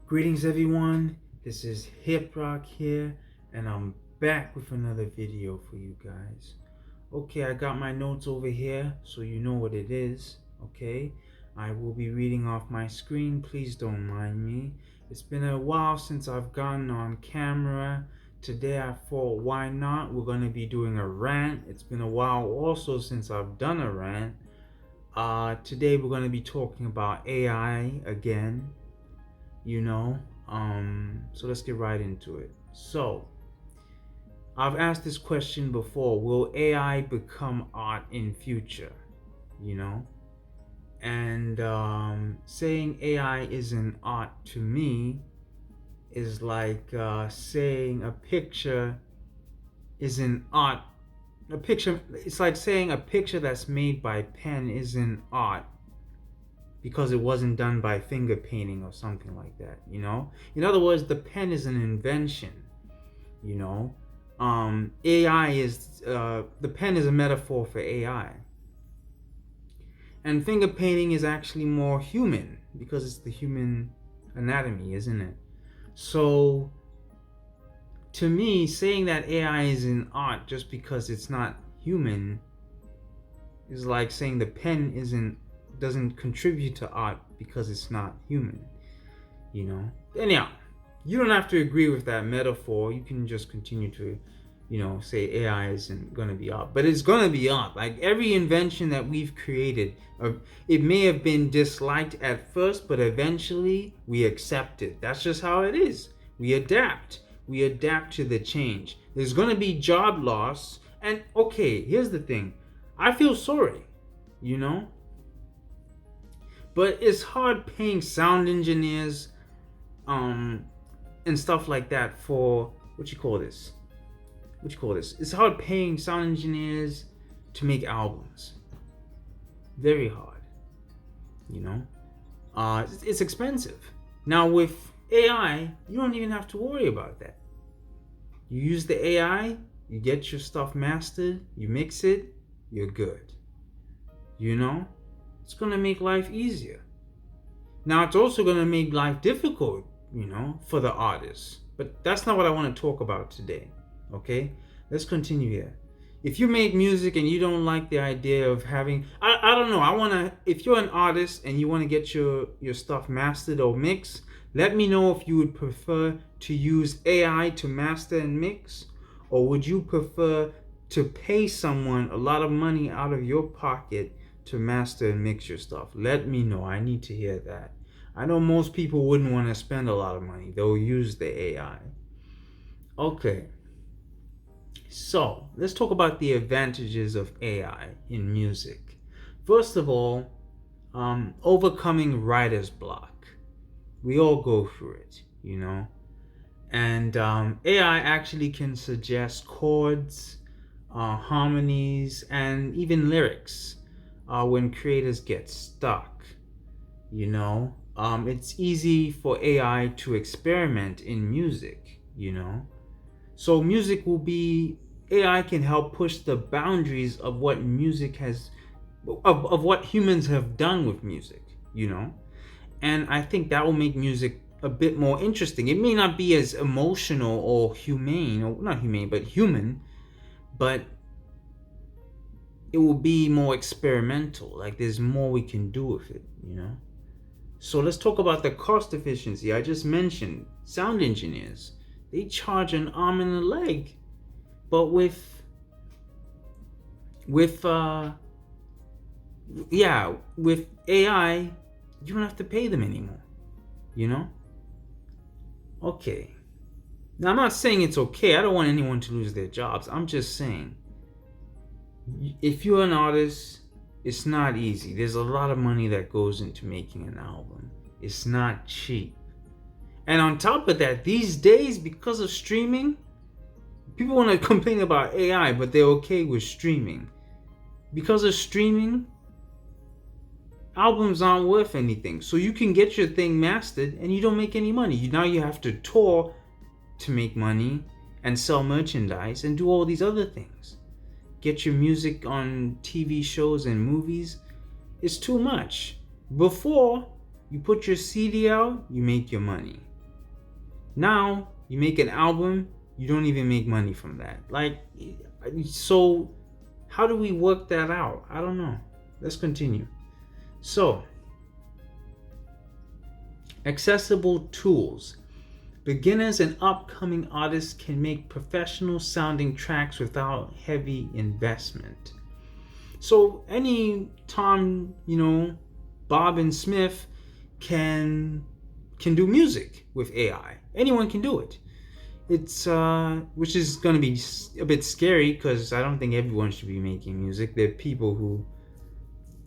Greetings everyone, this is Hip Rock here, and I'm back with another video for you guys. Okay, I got my notes over here, so you know what it is, okay? I will be reading off my screen, please don't mind me. It's been a while since I've gotten on camera. Today I thought, why not? We're going to be doing a rant. It's been a while also since I've done a rant. Today we're going to be talking about AI again. So let's get right into it. So I've asked this question before: will AI become art in future? And saying AI isn't art to me is like saying a picture isn't art. It's like saying a picture that's made by pen isn't art because it wasn't done by finger painting or something like that. In other words, the pen is an invention. AI is the pen is a metaphor for AI, and finger painting is actually more human because it's the human anatomy, isn't it? So to me, saying that AI is an art just because it's not human is like saying the pen doesn't contribute to art because it's not human. Anyhow, you don't have to agree with that metaphor. You can just continue to say AI isn't going to be art, but it's going to be art. Like every invention that we've created, it may have been disliked at first, but eventually we accept it. That's just how it is. We adapt to the change. There's going to be job loss, and okay, here's the thing, I feel sorry, but it's hard paying sound engineers and stuff like that for what you call this. It's hard paying sound engineers to make albums. Very hard. It's expensive. Now with AI, you don't even have to worry about that. You use the AI, you get your stuff mastered, you mix it, you're good. It's gonna make life easier. Now it's also gonna make life difficult, for the artists. But that's not what I want to talk about today. Okay? Let's continue here. If you make music and you don't like the idea of having, I don't know, if you're an artist and you want to get your stuff mastered or mixed, let me know if you would prefer to use AI to master and mix, or would you prefer to pay someone a lot of money out of your pocket to master and mix your stuff. Let me know. I need to hear that. I know most people wouldn't want to spend a lot of money. They'll use the AI. Okay. So let's talk about the advantages of AI in music. First of all, overcoming writer's block. We all go through it, And AI actually can suggest chords, harmonies, and even lyrics when creators get stuck. It's easy for AI to experiment in music. So music will be, AI can help push the boundaries of what music has, of what humans have done with music. And I think that will make music a bit more interesting. It may not be as emotional or humane, or not humane, but human, but it will be more experimental. Like there's more we can do with it, So let's talk about the cost efficiency. I just mentioned sound engineers. They charge an arm and a leg. But with AI, you don't have to pay them anymore. Okay. Now I'm not saying it's okay. I don't want anyone to lose their jobs. I'm just saying, if you're an artist, it's not easy. There's a lot of money that goes into making an album. It's not cheap. And on top of that, these days, because of streaming, people want to complain about AI, but they're okay with streaming. Because of streaming, albums aren't worth anything. So you can get your thing mastered and you don't make any money. Now you have to tour to make money and sell merchandise and do all these other things. Get your music on TV shows and movies. It's too much. Before, you put your CD out, you make your money. Now you make an album, you don't even make money from that. Like, so how do we work that out? I don't know. Let's continue. So, accessible tools. Beginners and upcoming artists can make professional sounding tracks without heavy investment. So any Tom, Bob and Smith can do music with AI. Anyone can do it. It's which is going to be a bit scary because I don't think everyone should be making music. There are people who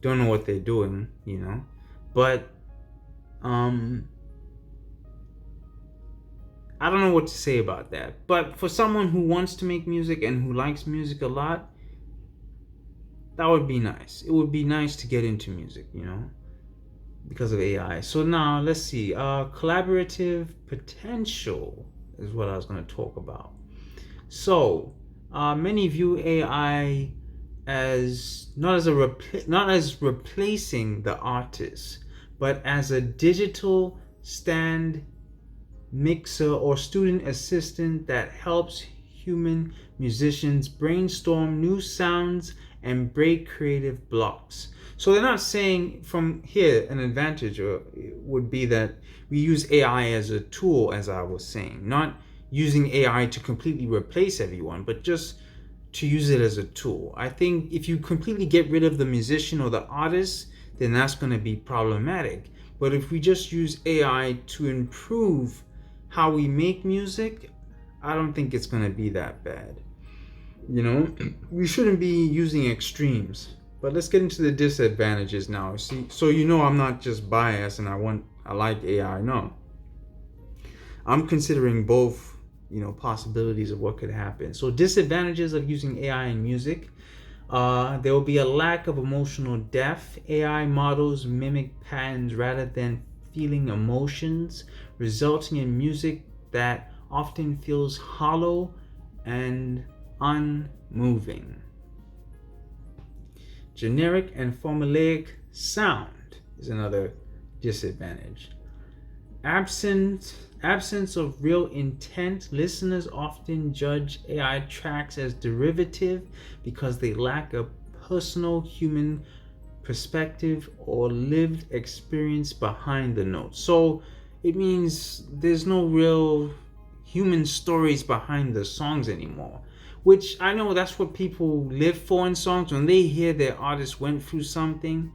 don't know what they're doing, But I don't know what to say about that. But for someone who wants to make music and who likes music a lot, that would be nice. It would be nice to get into music, because of AI. So now let's see. Collaborative potential is what I was going to talk about. So many view AI as not as replacing the artist, but as a digital stand mixer or student assistant that helps human musicians brainstorm new sounds and break creative blocks. So they're not saying from here an advantage would be that we use AI as a tool, as I was saying, not using AI to completely replace everyone, but just to use it as a tool. I think if you completely get rid of the musician or the artist, then that's going to be problematic. But if we just use AI to improve how we make music, I don't think it's going to be that bad. We shouldn't be using extremes. But let's get into the disadvantages now. See, so I'm not just biased and I like AI. No, I'm considering both, possibilities of what could happen. So disadvantages of using AI in music. There will be a lack of emotional depth. AI models mimic patterns rather than feeling emotions, resulting in music that often feels hollow and unmoving. Generic and formulaic sound is another disadvantage. Absence of real intent. Listeners often judge AI tracks as derivative because they lack a personal human perspective or lived experience behind the notes. So it means there's no real human stories behind the songs anymore, which I know that's what people live for in songs. When they hear their artist went through something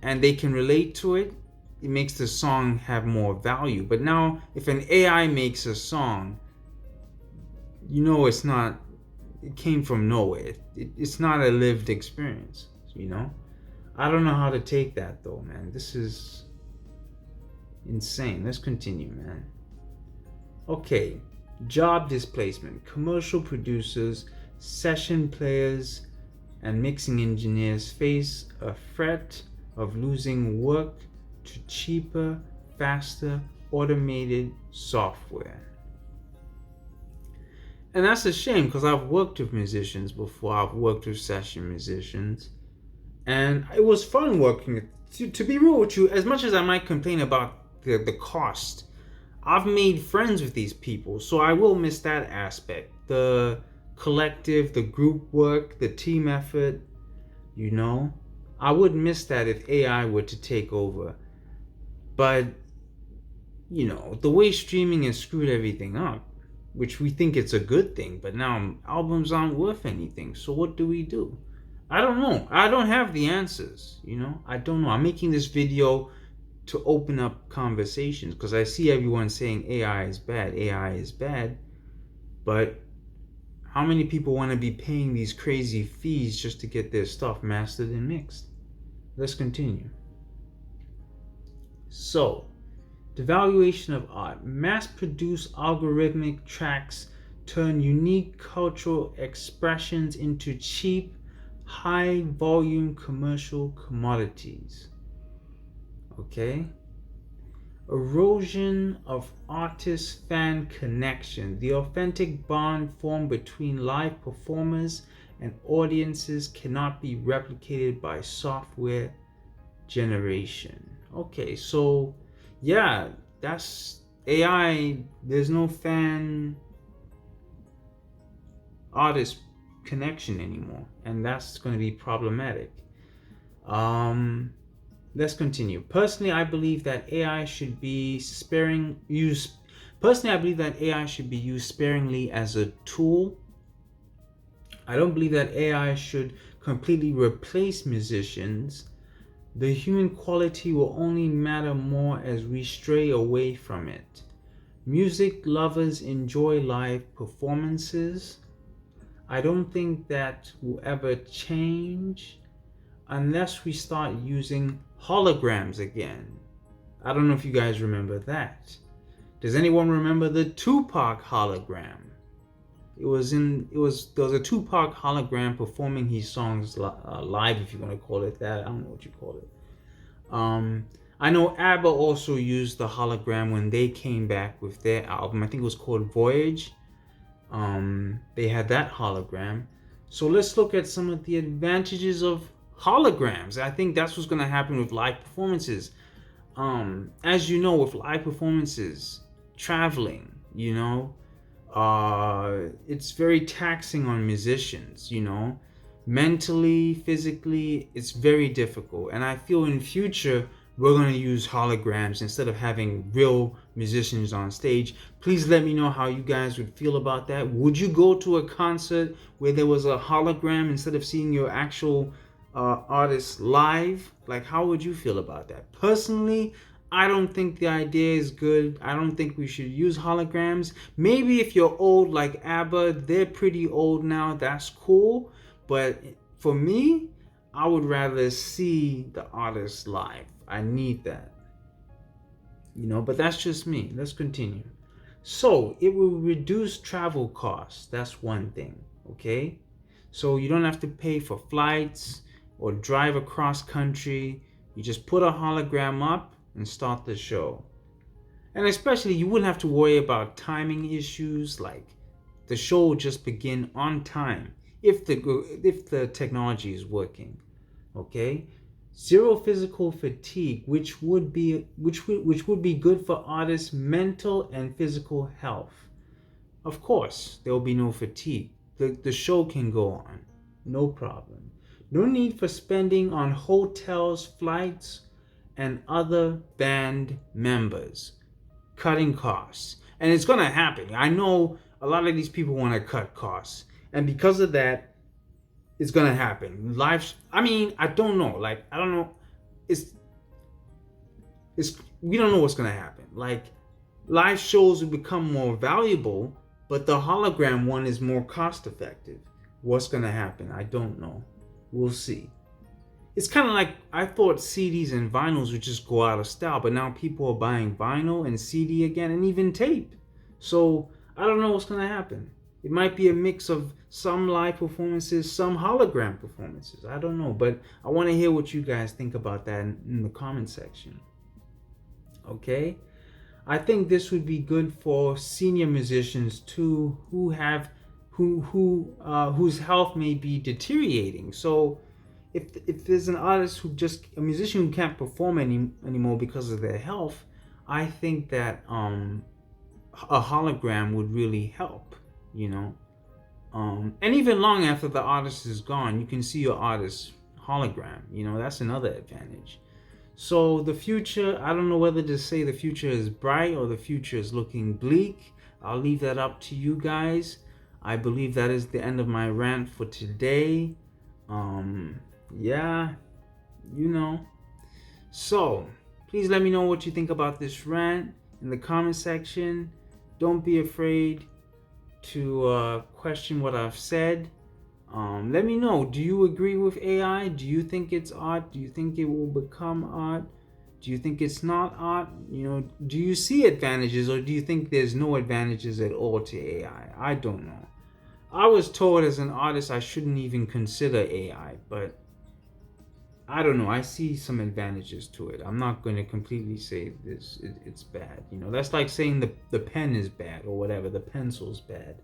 and they can relate to it, it makes the song have more value. But now if an AI makes a song, it came from nowhere. It's not a lived experience, I don't know how to take that though, man. This is insane. Let's continue, man. Okay, job displacement. Commercial producers, session players, and mixing engineers face a threat of losing work to cheaper, faster, automated software. And that's a shame because I've worked with musicians before. I've worked with session musicians. And it was fun working. To be real with you, as much as I might complain about the cost, I've made friends with these people. So I will miss that aspect. The collective, the group work, the team effort, I would miss that if AI were to take over. But, the way streaming has screwed everything up, which we think it's a good thing, but now albums aren't worth anything. So what do we do? I don't know. I don't have the answers, I don't know. I'm making this video to open up conversations because I see everyone saying AI is bad. But how many people want to be paying these crazy fees just to get their stuff mastered and mixed? Let's continue. So, devaluation of art. Mass-produced algorithmic tracks turn unique cultural expressions into cheap, high-volume commercial commodities. Okay? Erosion of artist-fan connection. The authentic bond formed between live performers and audiences cannot be replicated by software generation. Okay, so yeah, that's AI, there's no fan artist connection anymore, and that's going to be problematic. Um, let's continue. Personally, I believe that AI should be sparing use. Personally, I believe that AI should be used sparingly as a tool. I don't believe that AI should completely replace musicians. The human quality will only matter more as we stray away from it. Music lovers enjoy live performances. I don't think that will ever change unless we start using holograms again. I don't know if you guys remember that. Does anyone remember the Tupac hologram? There was a Tupac hologram performing his songs live, if you want to call it that. I don't know what you call it. I know ABBA also used the hologram when they came back with their album. I think it was called Voyage. They had that hologram. So let's look at some of the advantages of holograms. I think that's what's going to happen with live performances. As you know, with live performances, traveling, it's very taxing on musicians, mentally, physically, it's very difficult. And I feel in future, we're going to use holograms instead of having real musicians on stage. Please let me know how you guys would feel about that. Would you go to a concert where there was a hologram instead of seeing your actual artist live? Like, how would you feel about that? Personally, I don't think the idea is good. I don't think we should use holograms. Maybe if you're old like ABBA, they're pretty old now, that's cool. But for me, I would rather see the artist live. I need that. But that's just me. Let's continue. So it will reduce travel costs. That's one thing, okay? So you don't have to pay for flights or drive across country. You just put a hologram up and start the show. And especially you wouldn't have to worry about timing issues, like the show will just begin on time if the technology is working. Okay? Zero physical fatigue, which would be good for artists' mental and physical health. Of course, there will be no fatigue. The show can go on. No problem. No need for spending on hotels, flights, and other band members. Cutting costs. And it's going to happen. I know a lot of these people want to cut costs. And because of that, it's going to happen. I don't know. I don't know. We don't know what's going to happen. Live shows will become more valuable, but the hologram one is more cost effective. What's going to happen? I don't know. We'll see. It's kind of like I thought CDs and vinyls would just go out of style, but now people are buying vinyl and CD again and even tape. So I don't know what's going to happen. It might be a mix of some live performances, some hologram performances. I don't know, but I want to hear what you guys think about that in the comment section. Okay? I think this would be good for senior musicians too, whose health may be deteriorating. So if there's a musician who can't perform anymore because of their health, I think that a hologram would really help, and even long after the artist is gone, you can see your artist's hologram. That's another advantage. So the future, I don't know whether to say the future is bright or the future is looking bleak. I'll leave that up to you guys. I believe that is the end of my rant for today. So please let me know what you think about this rant in the comment section. Don't be afraid to question what I've said. Let me know, do you agree with AI? Do you think it's art? Do you think it will become art? Do you think it's not art? Do you see advantages, or do you think there's no advantages at all to AI? I don't know. I was told as an artist I shouldn't even consider AI, but I don't know. I see some advantages to it. I'm not going to completely say it's bad. That's like saying the pen is bad or whatever. The pencil's bad.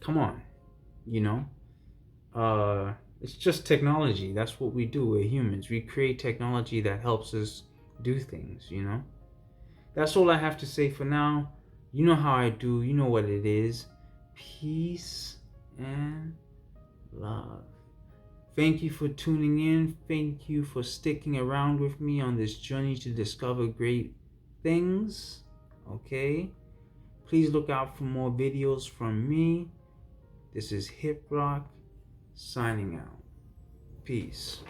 Come on. It's just technology. That's what we do. We're humans. We create technology that helps us do things, you know? That's all I have to say for now. You know how I do, you know what it is. Peace and love. Thank you for tuning in. Thank you for sticking around with me on this journey to discover great things. Okay? Please look out for more videos from me. This is Hip Rock signing out. Peace.